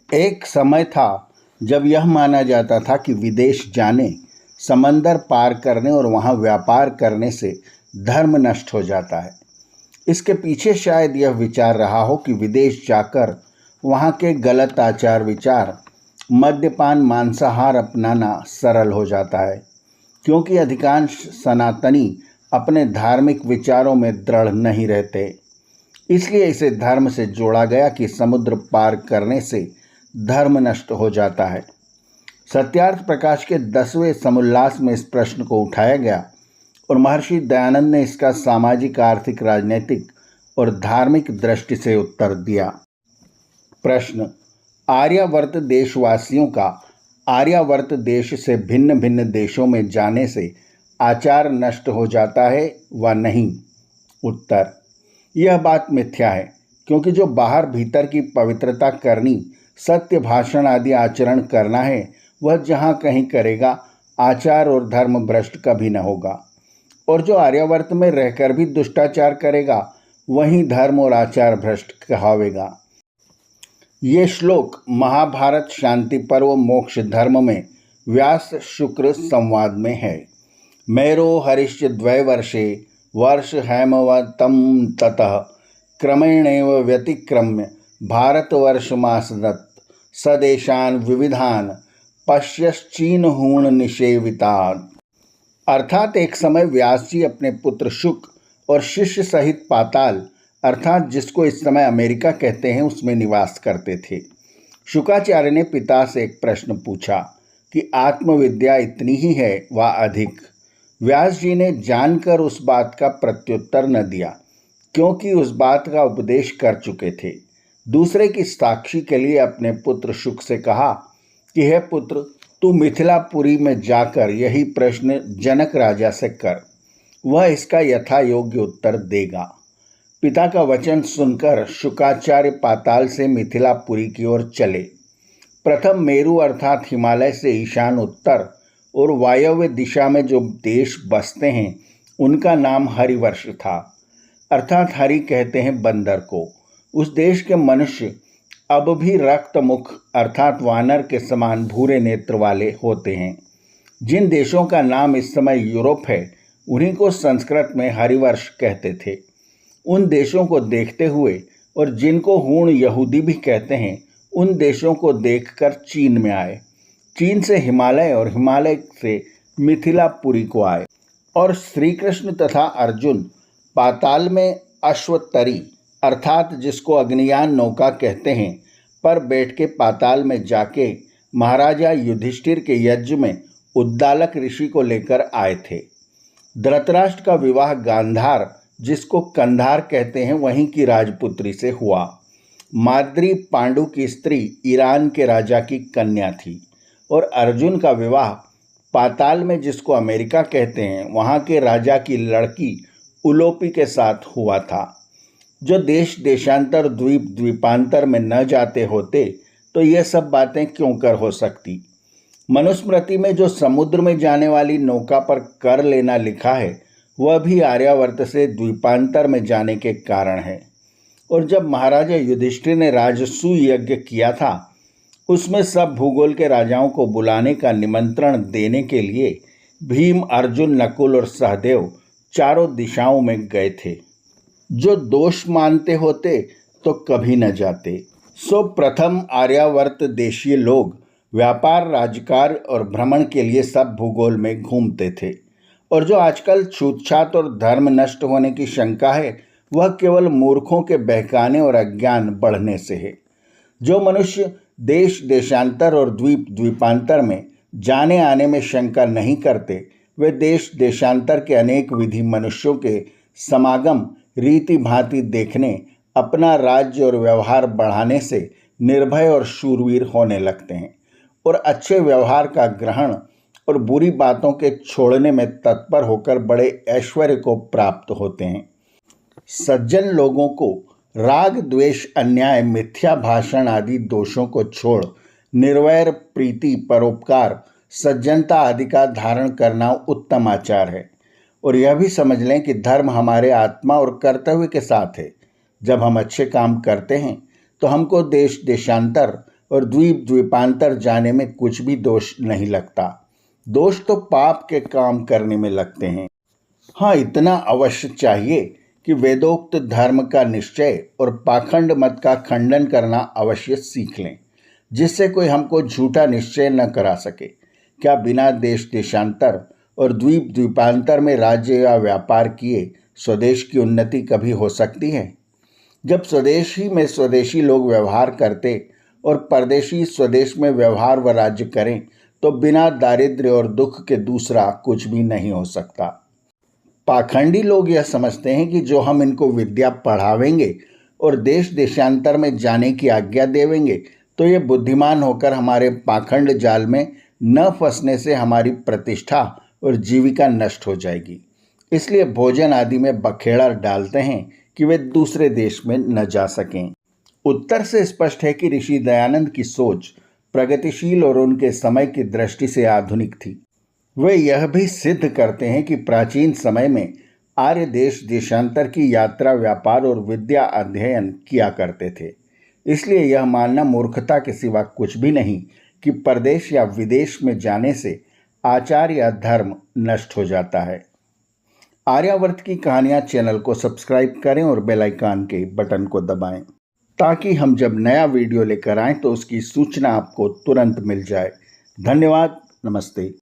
एक समय था जब यह माना जाता था कि विदेश जाने, समंदर पार करने और वहाँ व्यापार करने से धर्म नष्ट हो जाता है। इसके पीछे शायद यह विचार रहा हो कि विदेश जाकर वहाँ के गलत आचार विचार, मद्यपान, मांसाहार अपनाना सरल हो जाता है, क्योंकि अधिकांश सनातनी अपने धार्मिक विचारों में दृढ़ नहीं रहते। इसलिए इसे धर्म से जोड़ा गया कि समुद्र पार करने से धर्म नष्ट हो जाता है। सत्यार्थ प्रकाश के 10वें समुल्लास में इस प्रश्न को उठाया गया और महर्षि दयानंद ने इसका सामाजिक, आर्थिक, राजनीतिक और धार्मिक दृष्टि से उत्तर दिया। प्रश्न: आर्यावर्त देशवासियों का आर्यावर्त देश से भिन्न भिन्न देशों में जाने से आचार नष्ट हो जाता है व नहीं? उत्तर: यह बात मिथ्या है, क्योंकि जो बाहर भीतर की पवित्रता करनी, सत्य भाषण आदि आचरण करना है, वह जहाँ कहीं करेगा, आचार और धर्म भ्रष्ट कभी न होगा। और जो आर्यावर्त में रहकर भी दुष्टाचार करेगा, वहीं धर्म और आचार भ्रष्ट कहावेगा। ये श्लोक महाभारत शांति पर्व मोक्ष धर्म में व्यास शुक्र संवाद में है। मैरो हरिश्च द्वैवर्षे वर्ष हैमवतम ततः क्रमेणैव व्यतिक्रम्य भारतवर्षमासदत् सदेशान विविधान पश्यश्चीनहूण निषेवितान्। अर्थात एक समय व्यास जी अपने पुत्र शुक और शिष्य सहित पाताल, अर्थात जिसको इस समय अमेरिका कहते हैं, उसमें निवास करते थे। शुकाचार्य ने पिता से एक प्रश्न पूछा कि आत्मविद्या इतनी ही है व अधिक? व्यास जी ने जानकर उस बात का प्रत्युत्तर न दिया, क्योंकि उस बात का उपदेश कर चुके थे। दूसरे की साक्षी के लिए अपने पुत्र शुक से कहा कि हे पुत्र, तू मिथिलापुरी में जाकर यही प्रश्न जनक राजा से कर, वह इसका यथा योग्य उत्तर देगा। पिता का वचन सुनकर शुकाचार्य पाताल से मिथिलापुरी की ओर चले। प्रथम मेरु अर्थात हिमालय से ईशान उत्तर और वायव्य दिशा में जो देश बसते हैं, उनका नाम हरिवर्ष था, अर्थात हरि कहते हैं बंदर को। उस देश के मनुष्य अब भी रक्तमुख अर्थात वानर के समान भूरे नेत्र वाले होते हैं। जिन देशों का नाम इस समय यूरोप है, उन्हीं को संस्कृत में हरिवर्ष कहते थे। उन देशों को देखते हुए और जिनको हूण यहूदी भी कहते हैं, उन देशों को देखकर चीन में आए। चीन से हिमालय और हिमालय से मिथिलापुरी को आए। और श्री कृष्ण तथा अर्जुन पाताल में अश्वतरी अर्थात जिसको अग्नियान नौका कहते हैं, पर बैठ के पाताल में जाके महाराजा युधिष्ठिर के यज्ञ में उद्दालक ऋषि को लेकर आए थे। धृतराष्ट्र का विवाह गांधार जिसको कंधार कहते हैं, वहीं की राजपुत्री से हुआ। माद्री पांडु की स्त्री ईरान के राजा की कन्या थी। और अर्जुन का विवाह पाताल में जिसको अमेरिका कहते हैं, वहाँ के राजा की लड़की उलोपी के साथ हुआ था। जो देश देशांतर द्वीप द्वीपांतर में न जाते होते तो ये सब बातें क्यों कर हो सकती। मनुस्मृति में जो समुद्र में जाने वाली नौका पर कर लेना लिखा है, वह भी आर्यावर्त से द्वीपांतर में जाने के कारण है। और जब महाराजा युधिष्ठिर ने राजसूय यज्ञ किया था, उसमें सब भूगोल के राजाओं को बुलाने का निमंत्रण देने के लिए भीम, अर्जुन, नकुल और सहदेव चारों दिशाओं में गए थे। जो दोष मानते होते तो कभी न जाते। सो प्रथम आर्यावर्त देशीय लोग व्यापार, राजकार और भ्रमण के लिए सब भूगोल में घूमते थे। और जो आजकल छूतछात और धर्म नष्ट होने की शंका है, वह केवल मूर्खों के बहकाने और अज्ञान बढ़ने से है। जो मनुष्य देश देशांतर और द्वीप द्वीपांतर में जाने आने में शंका नहीं करते, वे देश देशांतर के अनेक विधि मनुष्यों के समागम रीति भांति देखने, अपना राज्य और व्यवहार बढ़ाने से निर्भय और शूरवीर होने लगते हैं और अच्छे व्यवहार का ग्रहण और बुरी बातों के छोड़ने में तत्पर होकर बड़े ऐश्वर्य को प्राप्त होते हैं। सज्जन लोगों को राग, द्वेष, अन्याय, मिथ्या भाषण आदि दोषों को छोड़ निर्वैर, प्रीति, परोपकार, सज्जनता आदि का धारण करना उत्तम आचार है। और यह भी समझ लें कि धर्म हमारे आत्मा और कर्तव्य के साथ है। जब हम अच्छे काम करते हैं तो हमको देश देशांतर और द्वीप द्वीपांतर जाने में कुछ भी दोष नहीं लगता। दोष तो पाप के काम करने में लगते हैं। हाँ, इतना अवश्य चाहिए कि वेदोक्त धर्म का निश्चय और पाखंड मत का खंडन करना अवश्य सीख लें, जिससे कोई हमको झूठा निश्चय न करा सके। क्या बिना देश देशांतर और द्वीप द्वीपांतर में राज्य या व्यापार किए स्वदेश की उन्नति कभी हो सकती है? जब स्वदेशी में स्वदेशी लोग व्यवहार करते और परदेशी स्वदेश में व्यवहार व राज्य करें तो बिना दारिद्र्य और दुख के दूसरा कुछ भी नहीं हो सकता। पाखंडी लोग यह समझते हैं कि जो हम इनको विद्या पढ़ावेंगे और देश देशांतर में जाने की आज्ञा देवेंगे तो ये बुद्धिमान होकर हमारे पाखंड जाल में न फंसने से हमारी प्रतिष्ठा और जीविका नष्ट हो जाएगी। इसलिए भोजन आदि में बखेड़ा डालते हैं कि वे दूसरे देश में न जा सकें। उत्तर से स्पष्ट है कि ऋषि दयानंद की सोच प्रगतिशील और उनके समय की दृष्टि से आधुनिक थी। वे यह भी सिद्ध करते हैं कि प्राचीन समय में आर्य देश देशांतर की यात्रा, व्यापार और विद्या अध्ययन किया करते थे। इसलिए यह मानना मूर्खता के सिवा कुछ भी नहीं कि परदेश या विदेश में जाने से आचार या धर्म नष्ट हो जाता है। आर्यावर्त की कहानियाँ चैनल को सब्सक्राइब करें और बेल आइकन के बटन को दबाएं, ताकि हम जब नया वीडियो लेकर आएं तो उसकी सूचना आपको तुरंत मिल जाए। धन्यवाद। नमस्ते।